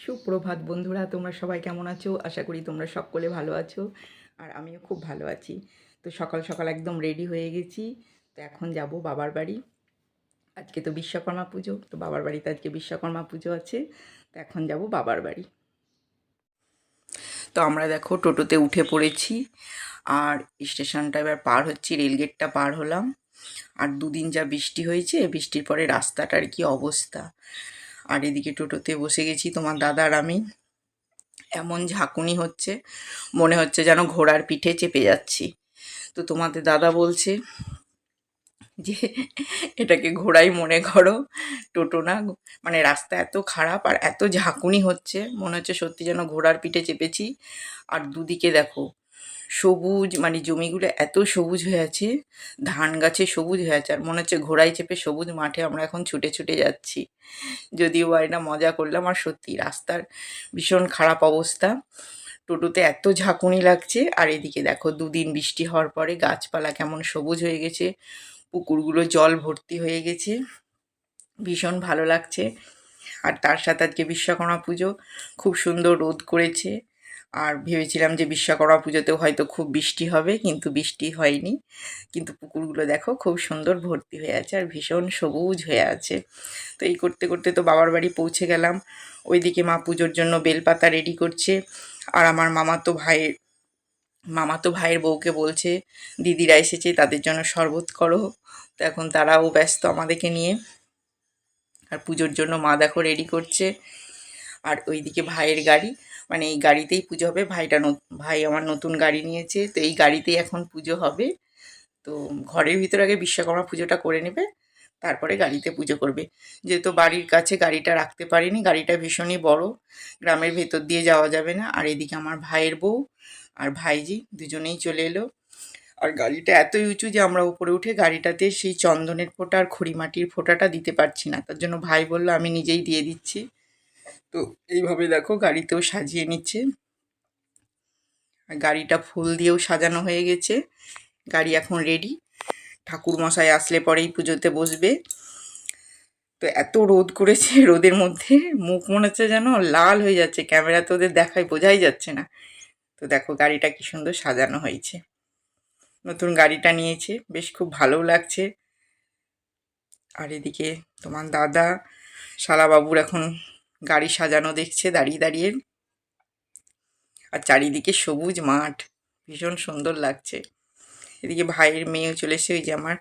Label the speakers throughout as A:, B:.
A: সুপ্রভাত বন্ধুরা, তোমরা সবাই কেমন আছো? আশা করি তোমরা সকলে ভালো আছো। আর আমিও খুব ভালো আছি। তো সকাল সকাল একদম রেডি হয়ে গেছি। তো এখন যাব বাবার বাড়ি। আজকে তো বিশ্বকর্মা পুজো, তো বাবার বাড়িতে আজকে বিশ্বকর্মা পুজো আছে। তো এখন যাব বাবার বাড়ি। তো আমরা দেখো টোটোতে উঠে পড়েছি, আর স্টেশনটা এবার পার হচ্ছি, রেলগেটটা পার হলাম। আর দুদিন যা বৃষ্টি হয়েছে, বৃষ্টির পরে রাস্তাটার কি অবস্থা। আর এদিকে টোটোতে বসে গেছি তোমার দাদা আর আমি। এমন ঝাঁকুনি হচ্ছে, মনে হচ্ছে যেন ঘোড়ার পিঠে চেপে যাচ্ছি। তো তোমাদের দাদা বলছে যে এটাকে ঘোড়াই মনে করো, টোটো না। মানে রাস্তা এত খারাপ আর এত ঝাঁকুনি হচ্ছে, মনে হচ্ছে সত্যি যেন ঘোড়ার পিঠে চেপেছি। আর দুদিকে দেখো সবুজ, মানে জমিগুলো এত সবুজ হয়ে আছে, ধান গাছে সবুজ হয়ে আছে, আর মনে হচ্ছে ঘোড়ায় চেপে সবুজ মাঠে আমরা এখন ছুটে ছুটে যাচ্ছি। যদিও বা এটা মজা করলাম, আর সত্যি রাস্তার ভীষণ খারাপ অবস্থা। টোটোতে এত ঝাঁকুনি লাগছে, আর এদিকে দেখো দুদিন বৃষ্টি হওয়ার পরে গাছপালা কেমন সবুজ হয়ে গেছে, পুকুরগুলো জল ভর্তি হয়ে গেছে, ভীষণ ভালো লাগছে। আর তার সাথে আজকে বিশ্বকর্মা পুজো, খুব সুন্দর রোদ করেছে। আর ভেবেছিলাম যে বিশ্বকর্মা পুজোতেও হয়তো খুব বৃষ্টি হবে, কিন্তু বৃষ্টি হয়নি। কিন্তু পুকুরগুলো দেখো খুব সুন্দর ভর্তি হয়ে আছে আর ভীষণ সবুজ হয়ে আছে। তো এই করতে করতে তো বাবার বাড়ি পৌঁছে গেলাম। ওইদিকে মা পুজোর জন্য বেলপাতা রেডি করছে, আর আমার মামাতো ভাইয়ের বউকে বলছে দিদিরা এসেছে তাদের জন্য শরবত করো। তো এখন তারাও ব্যস্ত আমাদেরকে নিয়ে। আর পুজোর জন্য মা দেখো রেডি করছে। আর ওইদিকে ভাইয়ের গাড়ি, মানে এই গাড়িতেই পুজো হবে। ভাই আমার নতুন গাড়ি নিয়েছে, তো এই গাড়িতেই এখন পুজো হবে। তো ঘরের ভিতরে আগে বিশ্বকর্মা পুজোটা করে নেবে, তারপরে গাড়িতে পুজো করবে। যেহেতু বাড়ির কাছে গাড়িটা রাখতে পারিনি, গাড়িটা ভীষণই বড়, গ্রামের ভেতর দিয়ে যাওয়া যাবে না। আর এদিকে আমার ভাইয়ের বউ আর ভাইজি দুজনেই চলে এলো। আর গাড়িটা এতই উঁচু যে আমরা উপরে উঠে গাড়িটাতে সেই চন্দনের ফোঁটা আর খড়িমাটির ফোঁটাটা দিতে পারছি না। তার জন্য ভাই বলল আমি নিজেই দিয়ে দিচ্ছি। তো এইভাবে দেখো গাড়িতেও সাজিয়ে নিচ্ছে। আর গাড়িটা ফুল দিয়েও সাজানো হয়ে গেছে। গাড়ি এখন রেডি, ঠাকুর মশাই আসলে পরেই পুজোতে বসবে। তো এত রোদ করেছে, রোদের মধ্যে মুখ মনে হচ্ছে যেন লাল হয়ে যাচ্ছে, ক্যামেরাতে ওদের দেখায় বোঝাই যাচ্ছে না। তো দেখো গাড়িটা কি সুন্দর সাজানো হয়েছে, নতুন গাড়িটা নিয়েছে, বেশ খুব ভালোও লাগছে। আর এদিকে তোমার দাদা শালাবাবুর এখন গাড়ি সাজানো দেখছে দাঁড়িয়ে দাঁড়িয়ে। আর চারিদিকে সবুজ মাঠ, ভীষণ সুন্দর লাগছে। এদিকে ভাইয়ের মেয়েও চলে এসে, ওই যে আমার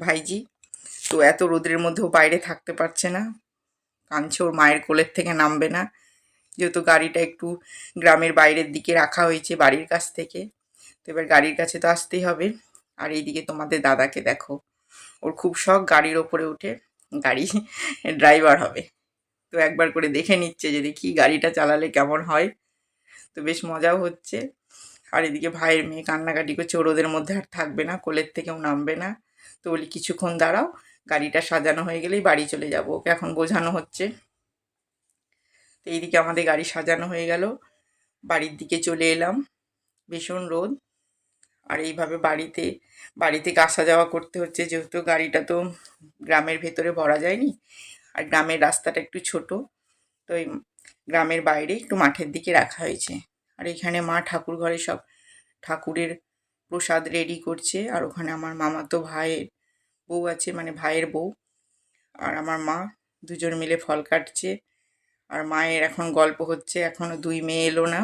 A: ভাইজি। তো এত রোদের মধ্যেও বাইরে থাকতে পারছে না, কাঁদছে, ওর মায়ের কোলের থেকে নামবে না। যেহেতু গাড়িটা একটু গ্রামের বাইরের দিকে রাখা হয়েছে বাড়ির কাছ থেকে, তো এবার গাড়ির কাছে তো আসতেই হবে। আর এইদিকে তোমাদের দাদাকে দেখো, ওর খুব শখ গাড়ির ওপরে উঠে গাড়ি ড্রাইভার হবে। তো একবার করে দেখে নিচ্ছে যে দেখি গাড়িটা চালালে কেমন হয়। তো বেশ মজাও হচ্ছে। আর এদিকে ভাইয়ের মেয়ে কান্নাকাটি করছে, ও রোদের মধ্যে আর থাকবে না, কোলের থেকেও নামবে না। তো বলি কিছুক্ষণ দাঁড়াও, গাড়িটা সাজানো হয়ে গেলেই বাড়ি চলে যাব, ওকে এখন বোঝানো হচ্ছে। তো এইদিকে আমাদের গাড়ি সাজানো হয়ে গেল, বাড়ির দিকে চলে এলাম। ভীষণ রোদ। আর এইভাবে বাড়িতে বাড়ি থেকে আসা যাওয়া করতে হচ্ছে, যেহেতু গাড়িটা তো গ্রামের ভেতরে ভরা যায়নি। আর গ্রামের রাস্তাটা একটু ছোট, তো এই গ্রামের বাইরে একটু মাঠের দিকে রাখা হয়েছে। আর এখানে মা ঠাকুর ঘরে সব ঠাকুরের প্রসাদ রেডি করছে। আর ওখানে আমার মামাতো ভাইয়ের বউ আছে, মানে ভাইয়ের বউ আর আমার মা দুজন মিলে ফল কাটছে। আর মায়ের এখন গল্প হচ্ছে, এখনও দুই মেয়ে এলো না,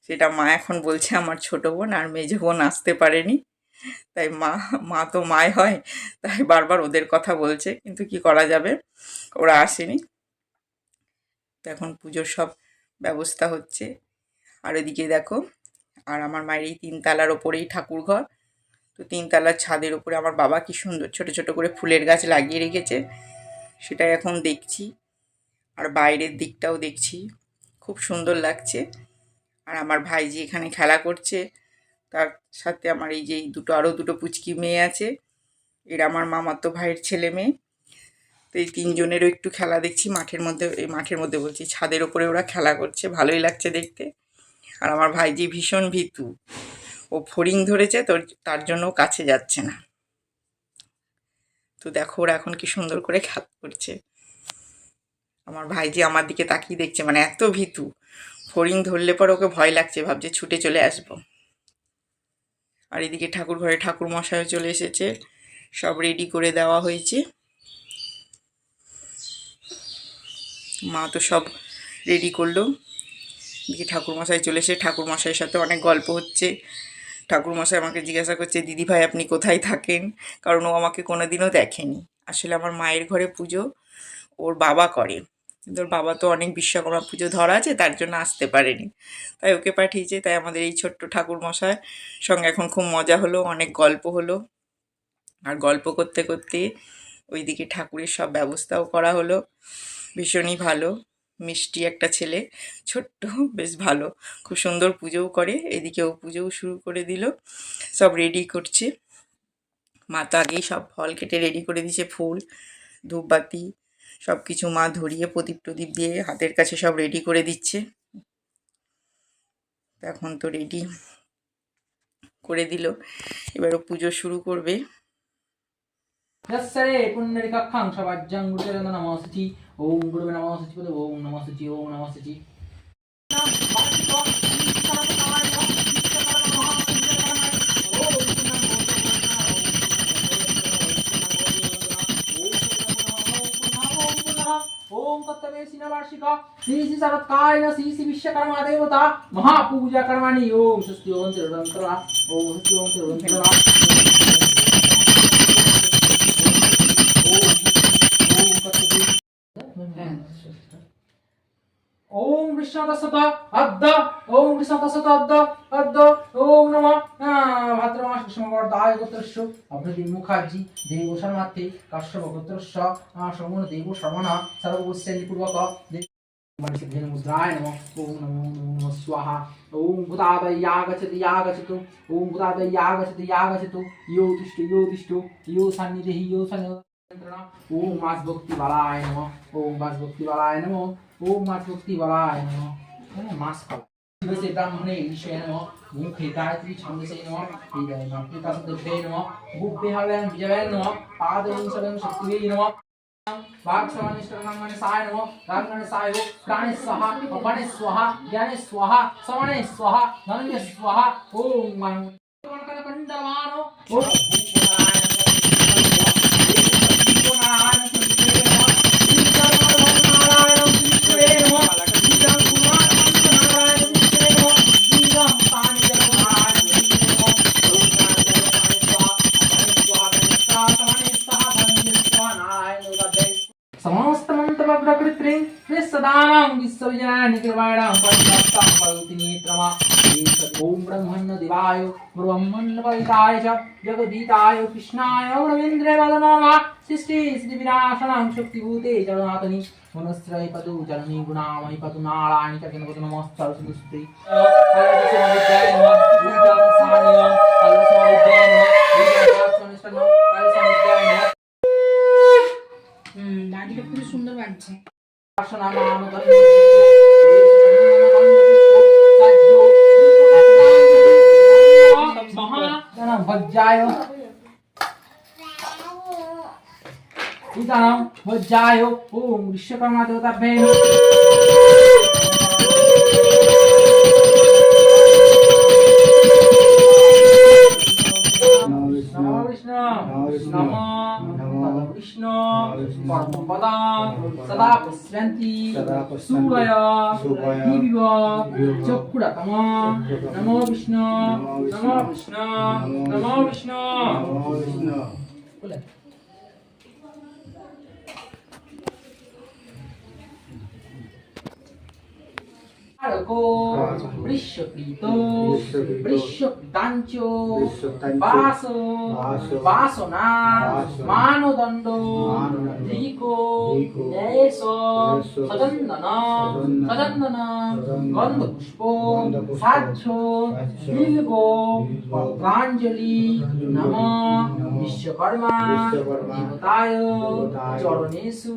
A: সেটা মা এখন বলছে। আমার ছোট বোন আর মেজো বোন আসতে পারেনি, তাই মা মা তো মায় হয়, তাই বারবার ওদের কথা বলছে, কিন্তু কি করা যাবে, ওরা আসেনি। তো এখন পুজোর সব ব্যবস্থা হচ্ছে। আর ওদিকে দেখো, আর আমার মায়ের এই তিনতলার ওপরেই ঠাকুর ঘর। তো তিনতলার ছাদের ওপরে আমার বাবা কি সুন্দর ছোট ছোট করে ফুলের গাছ লাগিয়ে রেখেছে, সেটাই এখন দেখছি। আর বাইরের দিকটাও দেখছি, খুব সুন্দর লাগছে। আর আমার ভাইজি এখানে খেলা করছে, তার সাথে আমার এই যে দুটো আরও দুটো পুচকি মেয়ে আছে, এরা আমার মামাতো ভাইয়ের ছেলে মেয়ে। তো এই তিনজনেরও একটু খেলা দেখছি মাঠের মধ্যে, এই মাঠের মধ্যে বলছি ছাদের ওপরে ওরা খেলা করছে, ভালোই লাগছে দেখতে। আর আমার ভাইজি ভীষণ ভীতু, ও ফড়িং ধরেছে, তো তার জন্য ও কাছে যাচ্ছে না। তো দেখো ওরা এখন কি সুন্দর করে খেলা করছে। আমার ভাইজি আমার দিকে তাকিয়ে দেখছে, মানে এত ভীতু। ফড়িং ধরলে পর ওকে ভয় লাগছে, ভাবছে ছুটে চলে আসবো। আর এদিকে ঠাকুর ঘরে ঠাকুর মশাইও চলে এসেছে, সব রেডি করে দেওয়া হয়েছে। মা তো সব রেডি করলো। এদিকে ঠাকুরমশাই চলে এসে ঠাকুরমশাইয়ের সাথে অনেক গল্প হচ্ছে। ঠাকুরমশাই আমাকে জিজ্ঞাসা করছে, দিদি ভাই আপনি কোথায় থাকেন, কারণ ও আমাকে কোনোদিনও দেখেনি। আসলে আমার মায়ের ঘরে পুজো ওর বাবা করে, কিন্তু ওর বাবা তো অনেক বিশ্বকর্মা পুজো ধরা আছে, তার জন্য আসতে পারেনি, তাই ওকে পাঠিয়েছে। তাই আমাদের এই ছোট্ট ঠাকুরমশাই সঙ্গে এখন খুব মজা হলো, অনেক গল্প হলো। আর গল্প করতে করতে ওইদিকে ঠাকুরের সব ব্যবস্থাও করা হলো। ভীষণই ভালো, মিষ্টি একটা ছেলে, ছোট্ট, বেশ ভালো, খুব সুন্দর পুজোও করে। এদিকে ও পুজোও শুরু করে দিল, সব রেডি করছে। মা তো আগেই সব ফল কেটে রেডি করে দিয়েছে, ফুল ধূপবাতি সব কিছু মা ধরিয়ে প্রদীপ টদীপ দিয়ে হাতের কাছে সব রেডি করে দিচ্ছে। এখন তো রেডি করে দিল, এবারও পুজো শুরু করবে।
B: यस्सरे पुण्डरीकाक्षां शवाज्यं गुरुदेव नमः शुचि ओम गुरुवे नमः शुचि पदे ओम नमः शुचि ओम नमः शुचि ओम कर्तव्य सिनवार्षिका श्री श्री सरत्कायन श्री श्री विश्वकर्मा देवता महापूजा कर्माणि ओम स्वस्ति ओम तिरुवंतरा ओम स्वस्ति ओम तिरुवंतरा ओम विष्णुदशत अद्द ओम विष्णुदशत अद्द ओम नमः भाद्रमास कृष्णवर्धाय गोत्रस्य अभ्रति मुखार्जी देव शर्मार्थे काश्यप गोत्रस्य श्रवण देव श्रवण सर्वगोस्यनि पूर्वक मनसिद्धेन मुद्राय नमः ओम नमो नमः स्वाहा ओम भूतादय यागच्छतु ओम भूतादय यागच्छतु यो तिष्ठु यो सन्निधि यो सन्निधि ओम मास भक्ति बालाय नमः ओम मास भक्ति बालाय नमः ओम मास भक्ति बालाय नमः मास बालाय दिवसे ब्राह्मणे ईश्वराय नमः मुखे गायत्री छन्दसे नमः हृदये नमः नमः गुब्बे हलयं विजयाय नमः पादं शरणं शक्तिवे नमः वाक्समानिष्ठनामने साय नमः गांगणे सायो प्राणे स्वाहा अपने स्वाहा ज्ञाने स्वाहा समने स्वाहा धनये स्वाहा ओम मंगलकंडमानो ओम समस्त मंत्र प्रकृति निस्सदानां विश्वविजयानि कृपाणां पंचस्तां परुति नेत्रमा ओम ब्रह्मण्य देवाय ब्रह्मण्यपविताय च जगदीताय कृष्णाय रवीन्द्रे वदनोमा सृष्टि श्री विनाशनां शक्तिभूते जगन्नाथनि मनस्त्रय पदु जननी गुणामयि पदु नारायणि च किन पदु नमः सरस्वती
C: দাদিটা খুব সুন্দর বাজছে।
B: भज्जाय ओम विश्वकर्मा देवताभ्ये विष्णु परमपदा सदा पश्यन्ति सूरय दिव्य चक्षुरतम नमो विष्णु नमो विष्णु नमो विष्णु वृषकृतो वृषकृतांचो वासो वासना मानदंडो धिको न्यायसो सचंदन सचंदन गंधपुष्पो साध्यो बिल्वो पत्रांजलि नमः विश्वकर्मा देवताय चरणेषु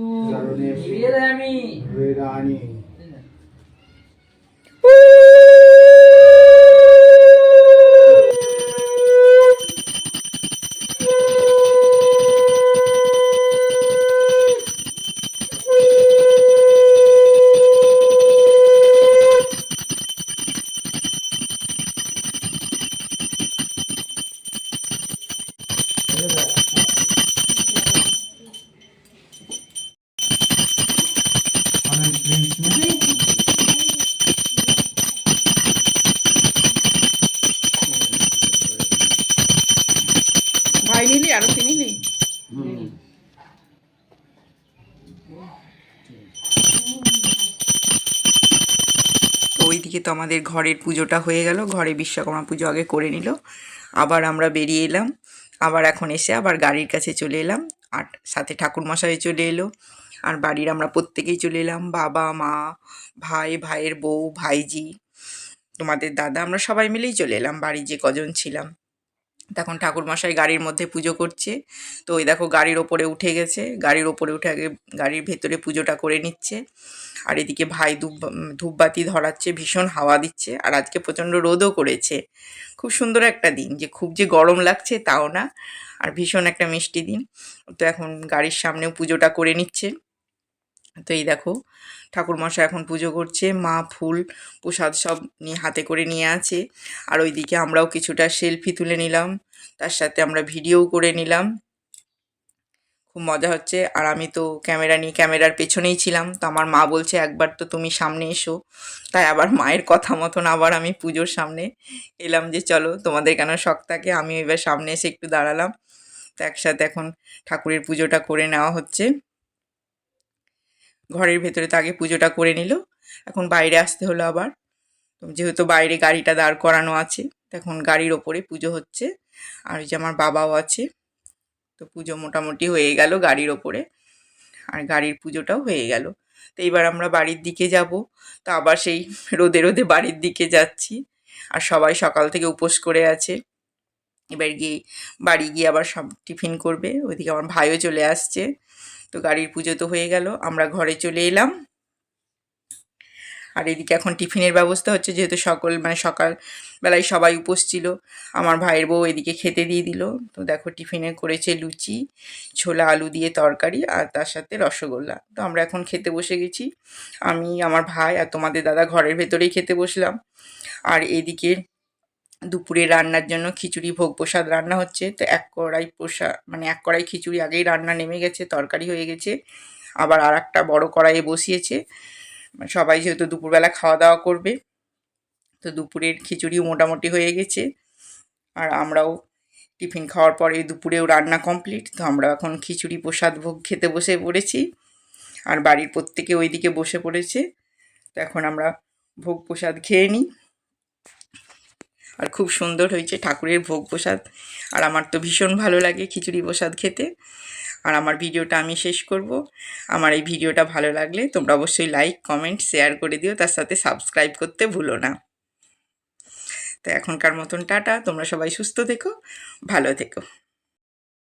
B: निवेदयामि
A: এদিকে তো আমাদের ঘরের পুজোটা হয়ে গেল, ঘরে বিশ্বকর্মা পুজো আগে করে নিল। আবার আমরা বেরিয়ে এলাম, আবার এখন এসে আবার গাড়ির কাছে চলে এলাম, আর সাথে ঠাকুরমশাই চলে এলো। আর বাড়ির আমরা প্রত্যেকেই চলে এলাম, বাবা মা ভাই, ভাইয়ের বউ, ভাইজি, তোমাদের দাদা, আমরা সবাই মিলেই চলে এলাম বাড়ি যে কজন ছিলাম। তখন ঠাকুরমশাই গাড়ির মধ্যে পুজো করছে। তো ওই দেখো গাড়ির ওপরে উঠে গেছে, গাড়ির ওপরে উঠে আগে গাড়ির ভেতরে পুজোটা করে নিচ্ছে। আর এদিকে ভাই ধূপবাতি ধরাচ্ছে, ভীষণ হাওয়া দিচ্ছে, আর আজকে প্রচণ্ড রোদও করেছে। খুব সুন্দর একটা দিন, যে খুব যে গরম লাগছে তাও না, আর ভীষণ একটা মিষ্টি দিন। তো এখন গাড়ির সামনেও পুজোটা করে নিচ্ছে। তো এই দেখো ঠাকুরমশাই এখন পুজো করছে, মা ফুল প্রসাদ সব নিয়ে হাতে করে নিয়ে আছে। আর ওইদিকে আমরাও কিছুটা সেলফি তুলে নিলাম, তার সাথে আমরা ভিডিও করে নিলাম। খুব মজা হচ্ছে। আর আমি তো ক্যামেরা নিয়ে ক্যামেরার পেছনেই ছিলাম, তো আমার মা বলছে একবার তো তুমি সামনে এসো। তাই আবার মায়ের কথা মতন আবার আমি পুজোর সামনে এলাম, যে চলো তোমাদের কেন শখ থাকে, আমি এবার সামনে এসে একটু দাঁড়ালাম। তো একসাথে এখন ঠাকুরের পুজোটা করে নেওয়া হচ্ছে। ঘরের ভেতরে তো আগে পুজোটা করে নিল, এখন বাইরে আসতে হলো আবার। যেহেতু বাইরে গাড়িটা দাঁড় করানো আছে, তখন গাড়ির ওপরে পুজো হচ্ছে। আর ওই যে আমার বাবাও আছে। তো পুজো মোটামুটি হয়ে গেল গাড়ির ওপরে, আর গাড়ির পুজোটাও হয়ে গেল। তো এইবার আমরা বাড়ির দিকে যাব। তো আবার সেই রোদে রোদে বাড়ির দিকে যাচ্ছি, আর সবাই সকাল থেকে উপোস করে আছে। এবার গিয়ে বাড়ি গিয়ে আবার সব টিফিন করবে, ওইদিকে আমার ভাইও চলে আসছে। তো গাড়ির পুজো তো হয়ে গেল, আমরা ঘরে চলে এলাম। আর এদিকে এখন টিফিনের ব্যবস্থা হচ্ছে, যেহেতু সকালবেলায় সবাই উপোস ছিল। আমার ভাইয়ের বউ এদিকে খেতে দিয়ে দিল। তো দেখো টিফিনে করেছে লুচি, ছোলা আলু দিয়ে তরকারি, আর তার সাথে রসগোল্লা। তো আমরা এখন খেতে বসে গেছি, আমি, আমার ভাই আর তোমাদের দাদা ঘরের ভেতরেই খেতে বসলাম। আর এদিকে দুপুরে রান্নার জন্য খিচুড়ি ভোগ প্রসাদ রান্না হচ্ছে। তো এক কড়াই খিচুড়ি আগেই রান্না নেমে গেছে, তরকারি হয়ে গেছে। আবার আর একটা বড় কড়াইয়ে বসিয়েছে, সবাই যেহেতু দুপুরবেলা খাওয়া দাওয়া করবে। তো দুপুরের খিচুড়িও মোটামুটি হয়ে গেছে, আর আমরাও টিফিন খাওয়ার পরে দুপুরেও রান্না কমপ্লিট। তো আমরা এখন খিচুড়ি প্রসাদ ভোগ খেতে বসে পড়েছি, আর বাড়ির প্রত্যেকে ওইদিকে বসে পড়েছে। তো এখন আমরা ভোগ প্রসাদ খেয়ে নিই। আর খুব সুন্দর হয়েছে ঠাকুরের ভোগ প্রসাদ, আর আমার তো ভীষণ ভালো লাগে খিচুড়ি প্রসাদ খেতে। আর আমার ভিডিওটা আমি শেষ করব। আমার এই ভিডিওটা ভালো লাগলে তোমরা অবশ্যই লাইক, কমেন্ট, শেয়ার করে দিও, তার সাথে সাবস্ক্রাইব করতে ভুলো না। তো এখনকার মতন টাটা, তোমরা সবাই সুস্থ থেকো, ভালো থেকো।